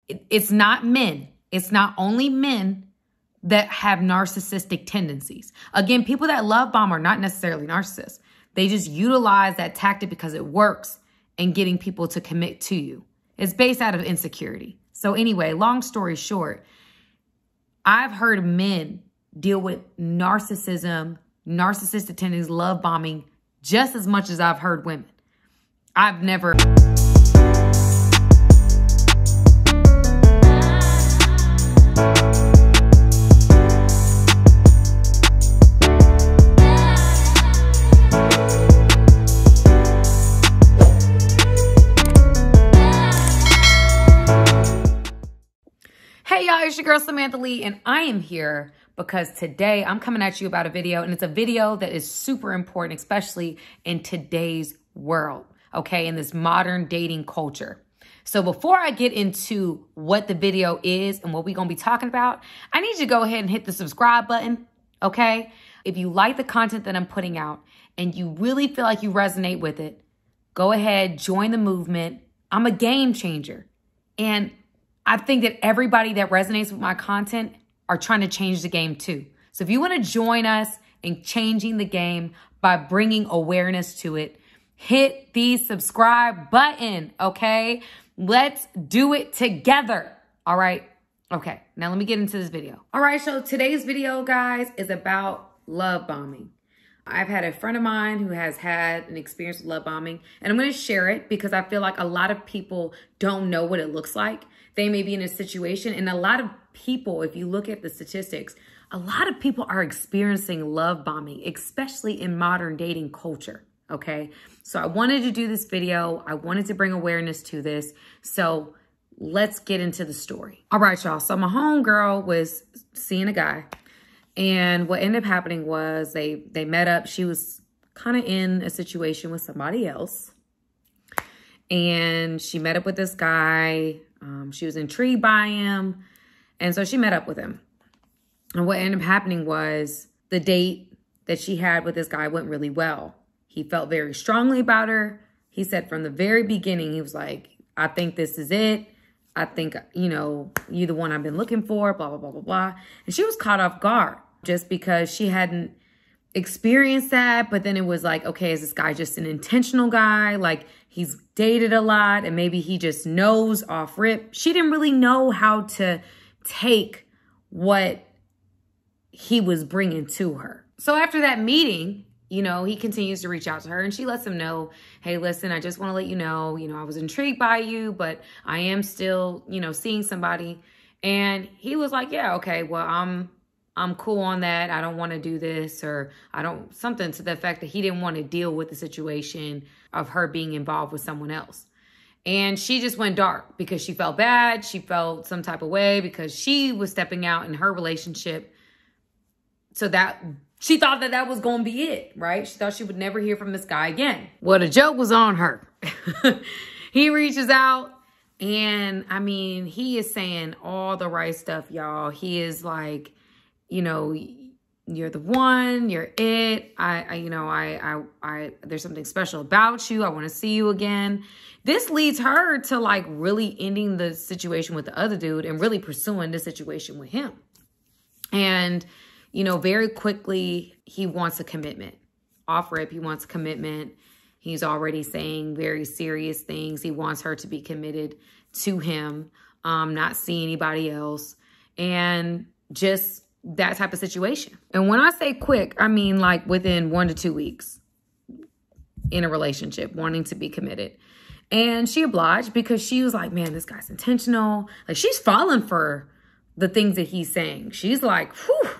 It's not men. It's not only men that have narcissistic tendencies. Again, people that love bomb are not necessarily narcissists. They just utilize that tactic because it works in getting people to commit to you. It's based out of insecurity. So anyway, long story short, I've heard men deal with narcissism, narcissistic tendencies, love bombing, just as much as I've heard women. I've never... Hey y'all, it's your girl Samantha Lee, and I am here because today I'm coming at you about a video, and it's a video that is super important, especially in today's world, okay, in this modern dating culture. So before I get into what the video is and what we're gonna be talking about, I need you to go ahead and hit the subscribe button, okay? If you like the content that I'm putting out and you really feel like you resonate with it, go ahead, join the movement. I'm a game changer, and I think that everybody that resonates with my content are trying to change the game too. So if you want to join us in changing the game by bringing awareness to it, hit the subscribe button, okay? Let's do it together, all right? Okay, now let me get into this video. All right, so today's video, guys, is about love bombing. I've had a friend of mine who has had an experience with love bombing, and I'm going to share it because I feel like a lot of people don't know what it looks like. They may be in a situation, and a lot of people, if you look at the statistics, a lot of people are experiencing love bombing, especially in modern dating culture, okay? So I wanted to do this video. I wanted to bring awareness to this. So let's get into the story. All right, y'all. So my homegirl was seeing a guy, and what ended up happening was they met up. She was kind of in a situation with somebody else, and she met up with this guy. She was intrigued by him, and so she met up with him. And what ended up happening was the date that she had with this guy went really well. He felt very strongly about her. He said from the very beginning, he was like, I think this is it. I think, you know, you're the one I've been looking for, blah, blah, blah, blah, blah. And she was caught off guard just because she hadn't experienced that. But then it was like, okay, is this guy just an intentional guy? Like, he's dated a lot and maybe he just knows off rip. She didn't really know how to take what he was bringing to her. So after that meeting, you know, he continues to reach out to her, and she lets him know, hey, listen, I just want to let you know, I was intrigued by you, but I am still, seeing somebody. And he was like, yeah, okay, well, I'm cool on that. I don't want to do this, or something to the effect that he didn't want to deal with the situation of her being involved with someone else. And she just went dark because she felt bad. She felt some type of way because she was stepping out in her relationship. So that she thought that was going to be it, right? She thought she would never hear from this guy again. Well, the joke was on her. He reaches out, and I mean, he is saying all the right stuff, y'all. He is like, you're the one, you're it. There's something special about you. I want to see you again. This leads her to like really ending the situation with the other dude and really pursuing the situation with him. And, very quickly, he wants a commitment. Off rip, he wants a commitment. He's already saying very serious things. He wants her to be committed to him, not see anybody else, and just that type of situation. And when I say quick, I mean like within 1 to 2 weeks in a relationship, wanting to be committed. And she obliged because she was like, man, this guy's intentional. Like, she's falling for the things that he's saying. She's like, whew,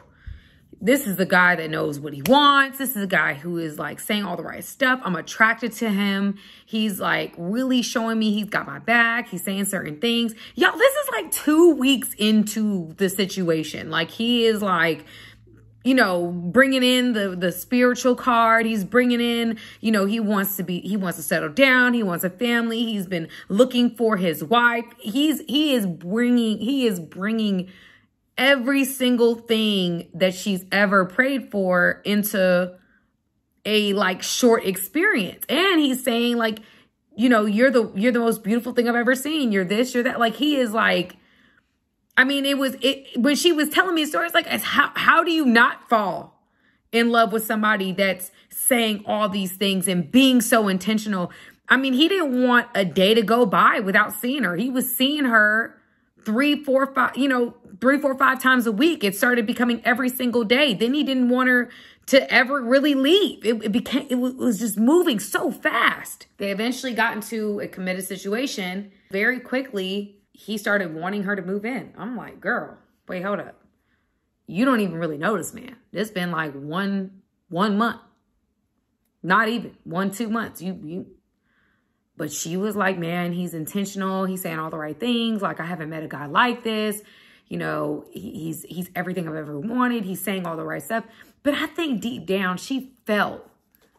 this is the guy that knows what he wants. This is a guy who is like saying all the right stuff. I'm attracted to him. He's like really showing me he's got my back. He's saying certain things. Y'all, this is like 2 weeks into the situation. Like, he is like, bringing in the spiritual card. He's bringing in, he wants to settle down. He wants a family. He's been looking for his wife. He is bringing every single thing that she's ever prayed for into a like short experience. And he's saying like, you know, you're the most beautiful thing I've ever seen. You're this, you're that. Like, he is like, I mean, when she was telling me stories, like, how do you not fall in love with somebody that's saying all these things and being so intentional? I mean, he didn't want a day to go by without seeing her. He was seeing her 3, 4, 5 times a week. It started becoming every single day. Then he didn't want her to ever really leave. It was just moving so fast. They eventually got into a committed situation. Very quickly, he started wanting her to move in. I'm like, girl, wait, hold up. You don't even really know this man. It's been like one month. Not even 1-2 months. But she was like, man, he's intentional. He's saying all the right things. Like, I haven't met a guy like this. You know, he's everything I've ever wanted. He's saying all the right stuff. But I think deep down, she felt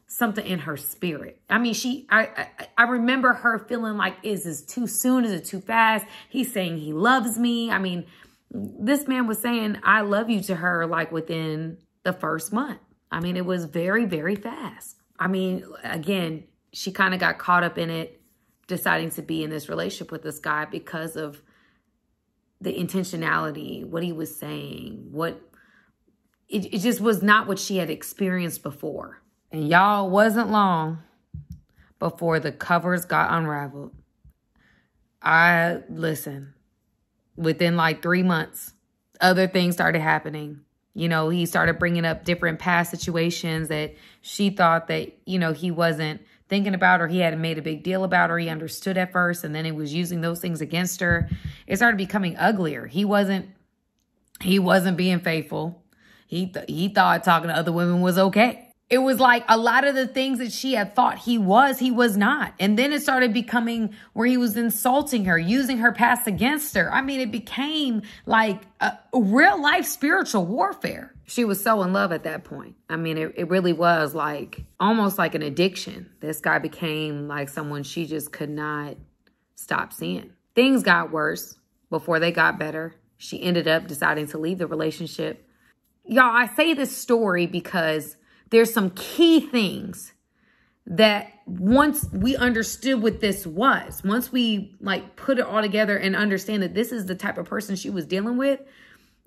something in her spirit. I mean, I remember her feeling like, is this too soon? Is it too fast? He's saying he loves me. I mean, this man was saying, I love you to her like within the first month. I mean, it was very, very fast. I mean, again, she kind of got caught up in it, deciding to be in this relationship with this guy because of the intentionality, what he was saying, it just was not what she had experienced before. And y'all, it wasn't long before the covers got unraveled. Listen, within like 3 months, other things started happening. You know, he started bringing up different past situations that she thought that, you know, he wasn't thinking about, or he hadn't made a big deal about, or he understood at first, and then he was using those things against her. It started becoming uglier. He wasn't being faithful. He thought talking to other women was okay. It was like a lot of the things that she had thought he was not. And then it started becoming where he was insulting her, using her past against her. I mean, it became like a real life spiritual warfare. She was so in love at that point. I mean, it really was like almost like an addiction. This guy became like someone she just could not stop seeing. Things got worse before they got better. She ended up deciding to leave the relationship. Y'all, I say this story because there's some key things that once we understood what this was, once we like put it all together and understand that this is the type of person she was dealing with,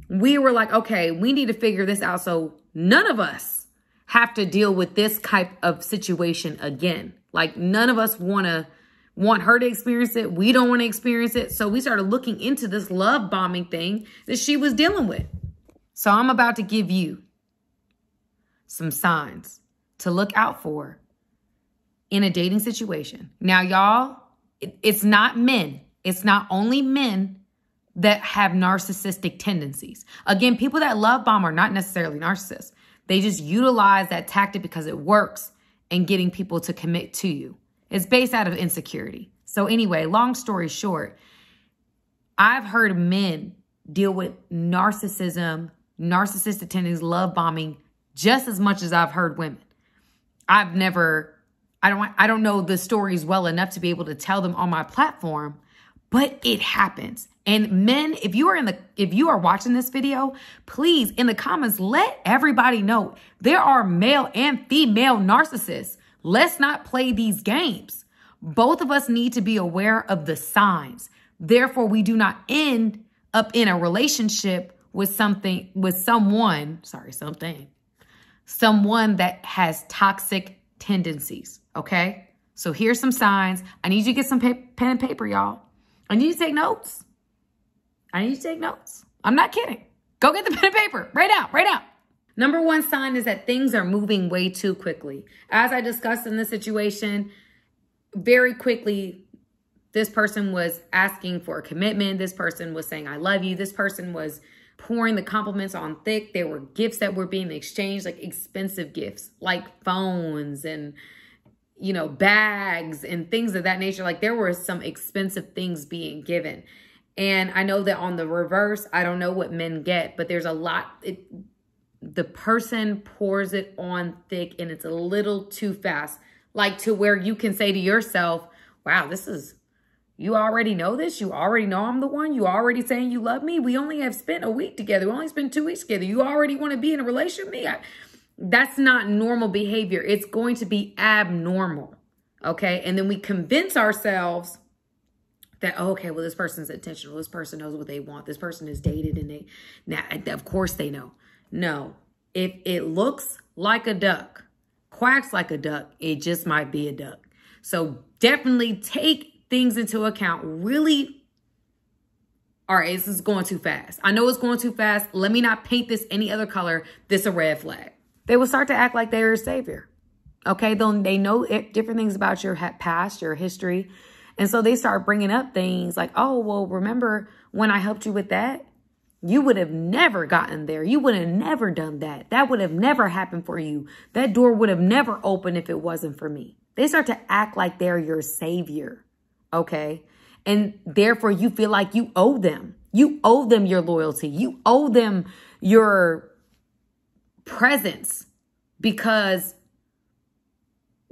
we were like, okay, we need to figure this out so none of us have to deal with this type of situation again. Like, none of us want her to experience it. We don't want to experience it. So we started looking into this love bombing thing that she was dealing with. So I'm about to give you some signs to look out for in a dating situation. Now, y'all, it's not men. It's not only men that have narcissistic tendencies. Again, people that love bomb are not necessarily narcissists. They just utilize that tactic because it works in getting people to commit to you. It's based out of insecurity. So anyway, long story short, I've heard men deal with narcissism, narcissistic tendencies, love bombing, just as much as I've heard women. I don't know the stories well enough to be able to tell them on my platform, but it happens. And men, if you are watching this video, please in the comments, let everybody know there are male and female narcissists. Let's not play these games. Both of us need to be aware of the signs. Therefore, we do not end up in a relationship with someone that has toxic tendencies, okay? So here's some signs. I need you to get some pen and paper, y'all. I need you to take notes. I'm not kidding. Go get the pen and paper right now. Number one sign is that things are moving way too quickly. As I discussed in this situation, very quickly, this person was asking for a commitment. This person was saying, I love you. This person was pouring the compliments on thick. There were gifts that were being exchanged, like expensive gifts, like phones and, you know, bags and things of that nature. Like, there were some expensive things being given. And I know that on the reverse, I don't know what men get, but there's a lot. The person pours it on thick and it's a little too fast, like to where you can say to yourself, wow, you already know this. You already know I'm the one. You already saying you love me. We only have spent a week together. We only spent 2 weeks together. You already want to be in a relationship with me. That's not normal behavior. It's going to be abnormal. Okay. And then we convince ourselves that, oh, okay, well, this person's intentional. This person knows what they want. This person is dated and now, of course they know. No, if it looks like a duck, quacks like a duck, it just might be a duck. So definitely take things into account. Really, all right, this is going too fast. I know it's going too fast. Let me not paint this any other color. This is a red flag. They will start to act like they're a savior. Okay, they know different things about your past, your history. And so they start bringing up things like, oh, well, remember when I helped you with that? You would have never gotten there. You would have never done that. That would have never happened for you. That door would have never opened if it wasn't for me. They start to act like they're your savior. Okay. And therefore you feel like you owe them. You owe them your loyalty. You owe them your presence because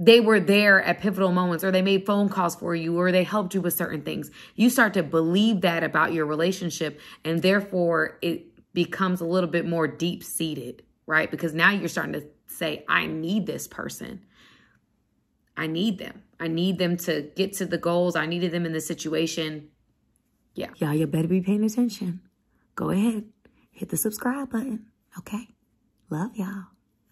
they were there at pivotal moments, or they made phone calls for you, or they helped you with certain things. You start to believe that about your relationship, and therefore it becomes a little bit more deep-seated, right? Because now you're starting to say, I need this person. I need them. I need them to get to the goals. I needed them in this situation. Yeah. Y'all, you better be paying attention. Go ahead. Hit the subscribe button. Okay? Love y'all.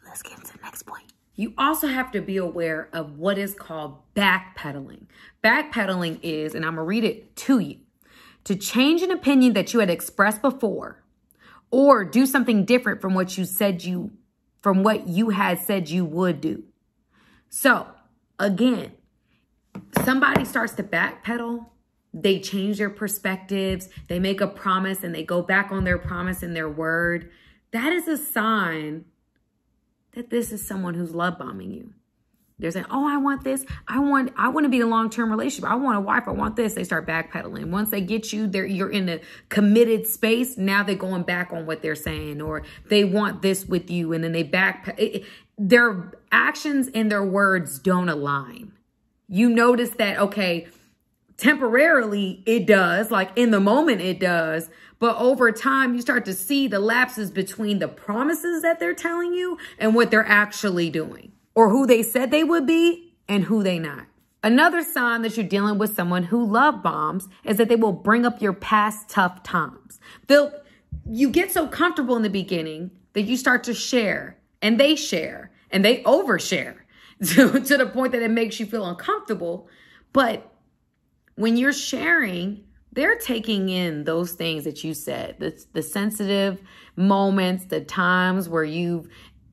Let's get into the next point. You also have to be aware of what is called backpedaling. Backpedaling is, and I'm going to read it to you, to change an opinion that you had expressed before or do something different from what you had said you would do. So again, somebody starts to backpedal. They change their perspectives. They make a promise and they go back on their promise and their word. That is a sign that this is someone who's love bombing you. They're saying, oh, I want this. I want to be in a long-term relationship. I want a wife. I want this. They start backpedaling. Once they get you there, you're in a committed space. Now they're going back on what they're saying, or they want this with you. And then they backpedal. Their actions and their words don't align. You notice that, okay, temporarily it does, like in the moment it does. But over time, you start to see the lapses between the promises that they're telling you and what they're actually doing, or who they said they would be and who they not. Another sign that you're dealing with someone who love bombs is that they will bring up your past tough times. You get so comfortable in the beginning that you start to share, and they overshare to the point that it makes you feel uncomfortable. But when you're sharing, they're taking in those things that you said, the sensitive moments, the times where you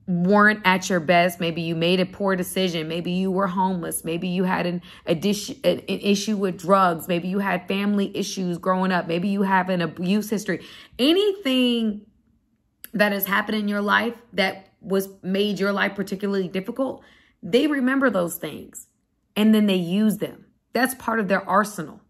weren't at your best. Maybe you made a poor decision. Maybe you were homeless. Maybe you had an issue with drugs. Maybe you had family issues growing up. Maybe you have an abuse history. Anything that has happened in your life that made your life particularly difficult, they remember those things and then they use them. That's part of their arsenal.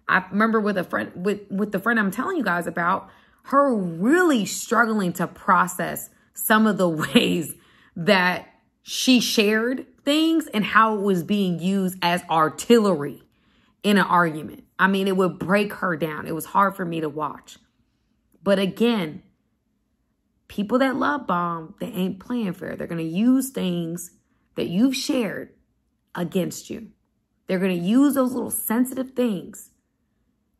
I remember with a friend, with the friend I'm telling you guys about, her really struggling to process some of the ways that she shared things and how it was being used as artillery in an argument. I mean, it would break her down. It was hard for me to watch. But again, people that love bomb, they ain't playing fair. They're going to use things that you've shared against you. They're going to use those little sensitive things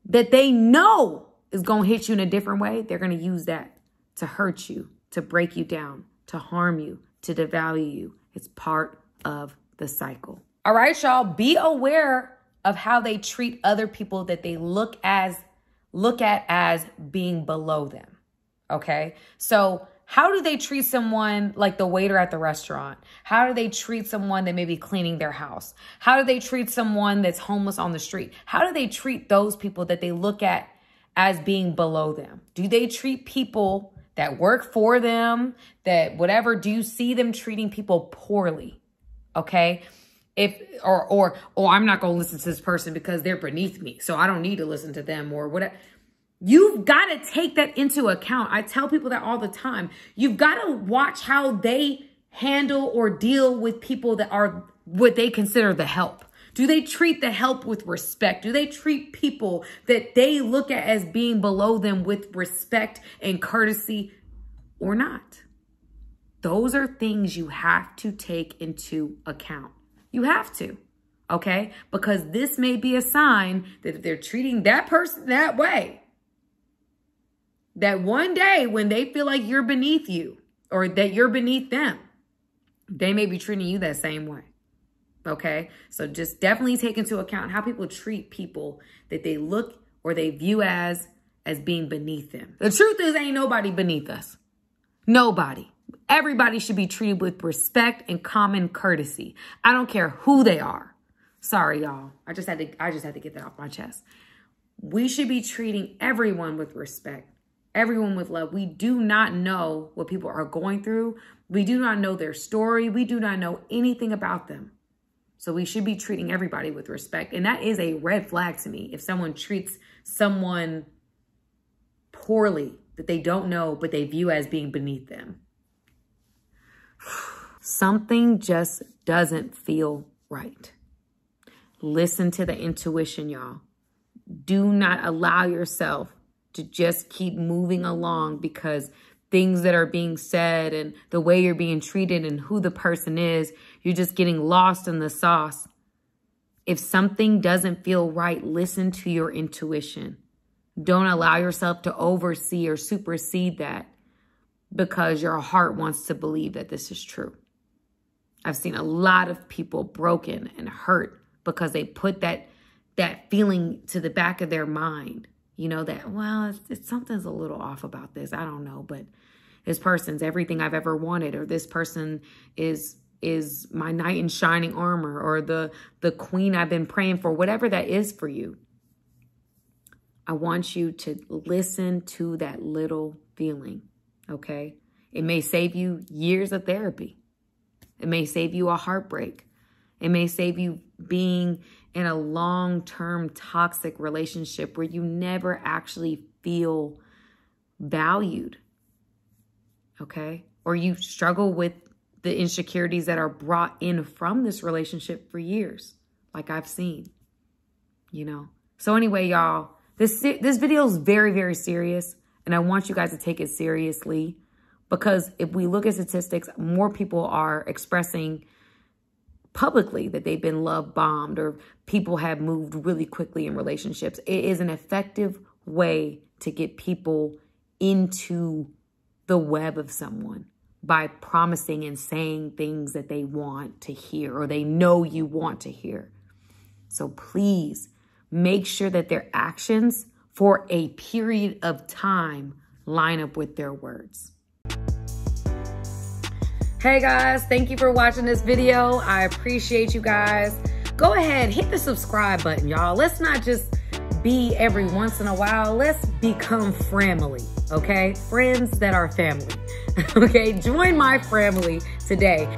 that they know is going to hit you in a different way. They're going to use that to hurt you, to break you down, to harm you, to devalue you. It's part of the cycle. All right, y'all, be aware of how they treat other people that they look at as being below them. Okay. So how do they treat someone like the waiter at the restaurant? How do they treat someone that may be cleaning their house? How do they treat someone that's homeless on the street? How do they treat those people that they look at as being below them? Do they treat people that work for them, that whatever? Do you see them treating people poorly? Okay. Or I'm not going to listen to this person because they're beneath me, so I don't need to listen to them or whatever. You've got to take that into account. I tell people that all the time. You've got to watch how they handle or deal with people that are what they consider the help. Do they treat the help with respect? Do they treat people that they look at as being below them with respect and courtesy or not? Those are things you have to take into account. You have to. okay? Because this may be a sign that if they're treating that person that way, that one day when they feel like you're beneath you or that you're beneath them, they may be treating you that same way, okay? So just definitely take into account how people treat people that they look or they view as being beneath them. The truth is, ain't nobody beneath us. Nobody. Everybody should be treated with respect and common courtesy. I don't care who they are. Sorry, y'all. I just had to get that off my chest. We should be treating everyone with respect, everyone with love. We do not know what people are going through. We do not know their story. We do not know anything about them. So we should be treating everybody with respect. And that is a red flag to me. If someone treats someone poorly that they don't know, but they view as being beneath them. Something just doesn't feel right. Listen to the intuition, y'all. Do not allow yourself to just keep moving along because things that are being said and the way you're being treated and who the person is, you're just getting lost in the sauce. If something doesn't feel right, listen to your intuition. Don't allow yourself to oversee or supersede that because your heart wants to believe that this is true. I've seen a lot of people broken and hurt because they put that feeling to the back of their mind. You know, that, well, something's a little off about this. I don't know, but this person's everything I've ever wanted, or this person is my knight in shining armor, or the queen I've been praying for, whatever that is for you. I want you to listen to that little feeling, okay? It may save you years of therapy. It may save you a heartbreak. It may save you being in a long-term toxic relationship where you never actually feel valued, okay? Or you struggle with the insecurities that are brought in from this relationship for years, like I've seen, you know? So anyway, y'all, this video is very, very serious, and I want you guys to take it seriously because if we look at statistics, more people are expressing publicly that they've been love bombed or people have moved really quickly in relationships. It is an effective way to get people into the web of someone by promising and saying things that they want to hear or they know you want to hear. So please make sure that their actions for a period of time line up with their words. Hey guys, thank you for watching this video. I appreciate you guys. Go ahead, hit the subscribe button, y'all. Let's not just be every once in a while. Let's become family, okay? Friends that are family, okay? Join my family today.